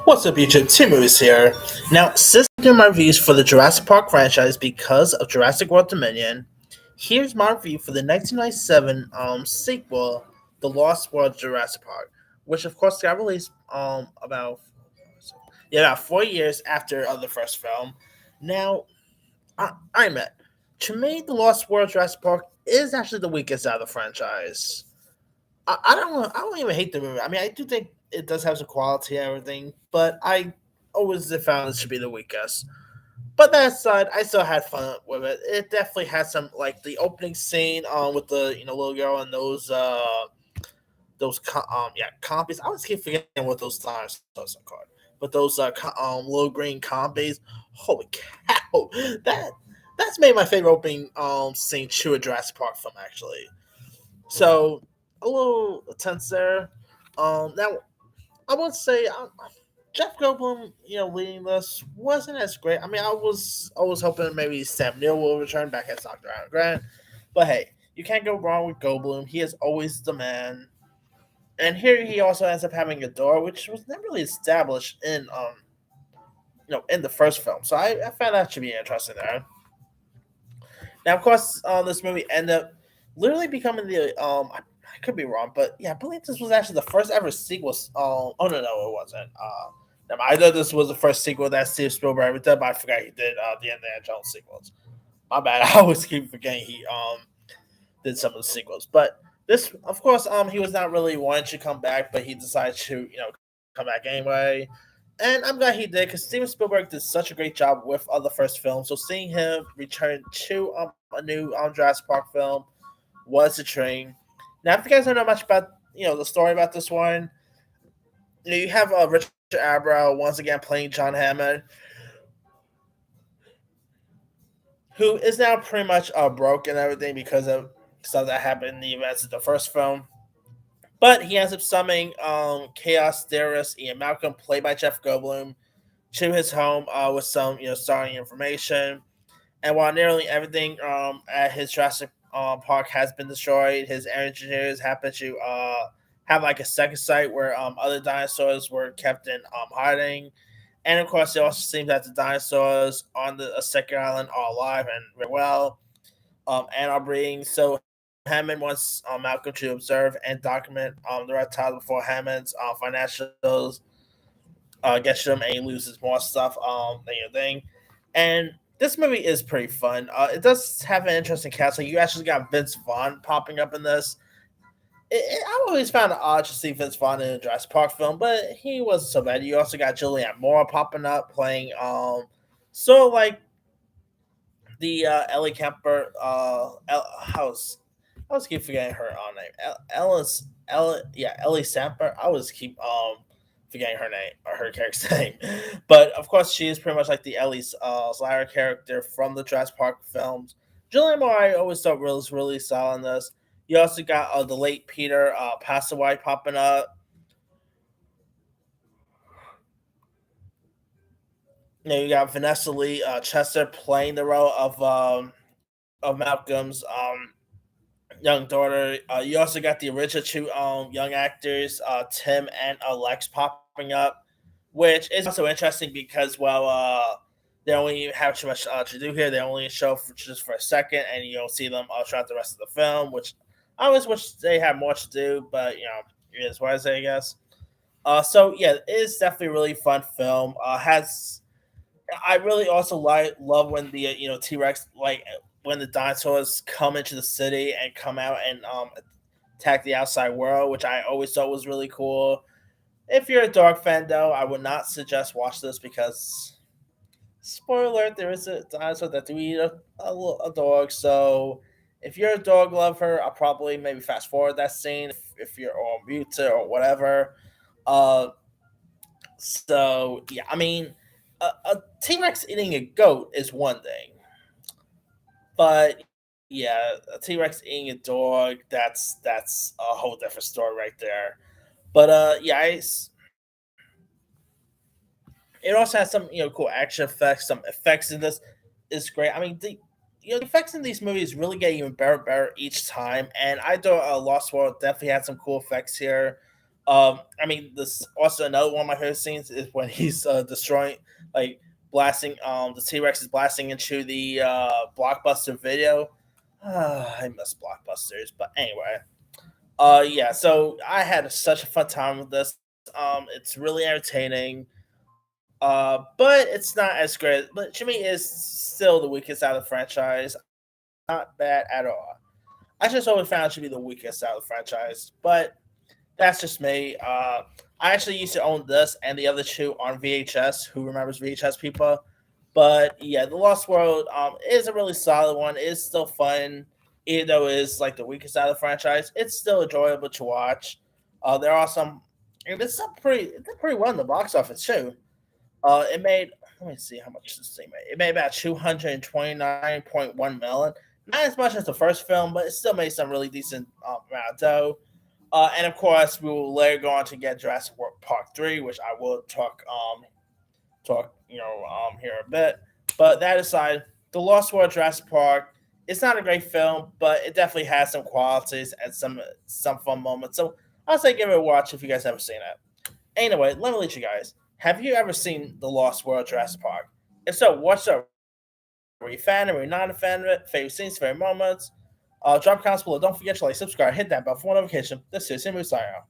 What's up, YouTube? Two Movies here. Now, since I'm doing my reviews for the Jurassic Park franchise because of Jurassic World Dominion, here's my review for the 1997 sequel, The Lost World Jurassic Park, which of course got released about 4 years after the first film. Now, I admit, to me, The Lost World Jurassic Park is actually the weakest out of the franchise. I don't even hate the movie. I mean, I do think it does have some quality and everything, but I always have found it should be the weakest. But that aside, I still had fun with it. It definitely had some like the opening scene with the little girl and those compies. I always keep forgetting what those dinosaurs are called, but those little green compies. Holy cow! That that's made my favorite opening scene to a Jurassic Park film actually. So a little tense there. Now I would say Jeff Goldblum, leading this wasn't as great. I mean, I was always hoping maybe Sam Neill will return back as Dr. Alan Grant, but hey, you can't go wrong with Goldblum. He is always the man. And here he also ends up having a door, which was never really established in the first film. So I found that to be interesting there. Now, of course, this movie ended up literally becoming I could be wrong, but yeah, I believe this was actually the first ever sequel. Oh no, it wasn't. I thought this was the first sequel that Steve Spielberg ever did, but I forgot he did the Indiana Jones sequels. My bad. I always keep forgetting he did some of the sequels. But this, of course, he was not really wanting to come back, but he decided to come back anyway. And I'm glad he did because Steven Spielberg did such a great job with the first film. So seeing him return to a new Jurassic Park film was a train. Now, if you guys don't know much about the story about this one, you have Richard Attenborough once again playing John Hammond, who is now pretty much broke and everything because of stuff that happened in the events of the first film. But he ends up summoning Chaos Theorist Ian Malcolm, played by Jeff Goldblum, to his home with some starting information. And while nearly everything at his Jurassic Park has been destroyed, his engineers happen to have like a second site where other dinosaurs were kept in hiding. And of course, it also seems that the dinosaurs on the second island are alive and very well and are breeding. So Hammond wants Malcolm to observe and document the reptiles before Hammond's financials gets to him and he loses more stuff than you think. And this movie is pretty fun. It does have an interesting cast. Like you actually got Vince Vaughn popping up in this. I always found it odd to see Vince Vaughn in a Jurassic Park film, but he wasn't so bad. You also got Julianne Moore popping up playing so like the Ellie Kemper house. I always keep forgetting her name. Ellie Samper. I always keep forgetting her name or her character's name. But of course, she is pretty much like the Ellie Slayer character from the Jurassic Park films. Julianne Moore, I always thought was really solid in this. You also got the late Peter Passaway popping up. You got Vanessa Lee Chester playing the role of Malcolm's young daughter. You also got the original two young actors, Tim and Alex, popping up, which is also interesting because they only have too much to do here. They only show just for a second, and you don't see them throughout the rest of the film. Which I always wish they had more to do, but it is what I say, I guess. So yeah, it is definitely a really fun film. Has I really also love when the T Rex like when the dinosaurs come into the city and come out and attack the outside world, which I always thought was really cool. If you're a dog fan, though, I would not suggest watch this because spoiler alert, there is a dinosaur that do eat a dog. So if you're a dog lover, I'll probably maybe fast forward that scene if you're on mute or whatever. Uh, so yeah, I mean, a T Rex eating a goat is one thing, but yeah, a T Rex eating a dog that's a whole different story right there. But yeah, it also has some cool action effects. Some effects in this is great. I mean the effects in these movies really get even better and better each time. And I thought Lost World definitely had some cool effects here. I mean, this also another one of my favorite scenes is when he's destroying, like blasting. The T Rex is blasting into the blockbuster video. I miss blockbusters, but anyway. Yeah. So I had such a fun time with this. It's really entertaining. But it's not as great. But Jimmy is still the weakest out of the franchise. Not bad at all. I just always found it to be the weakest out of the franchise, but that's just me. I actually used to own this and the other two on VHS. Who remembers VHS, people? But yeah, The Lost World is a really solid one. It's still fun, even though it's like the weakest out of the franchise. It's still enjoyable to watch. There are some, and it's some pretty, it did pretty well in the box office too. It made, let me see how much this thing made. It made about 229.1 million. Not as much as the first film, but it still made some really decent amount of dough. And of course, we will later go on to get Jurassic World Park 3, which I will talk here a bit. But that aside, The Lost World Jurassic Park, it's not a great film, but it definitely has some qualities and some fun moments. So I'll say give it a watch if you guys haven't seen it. Anyway, let me let you guys. Have you ever seen The Lost World Jurassic Park? If so, what's up? Were you a fan? Were you not a fan of it? Favorite scenes, favorite moments? Drop comments below. Don't forget to like, subscribe, hit that bell for notification. This is Simon Sayang.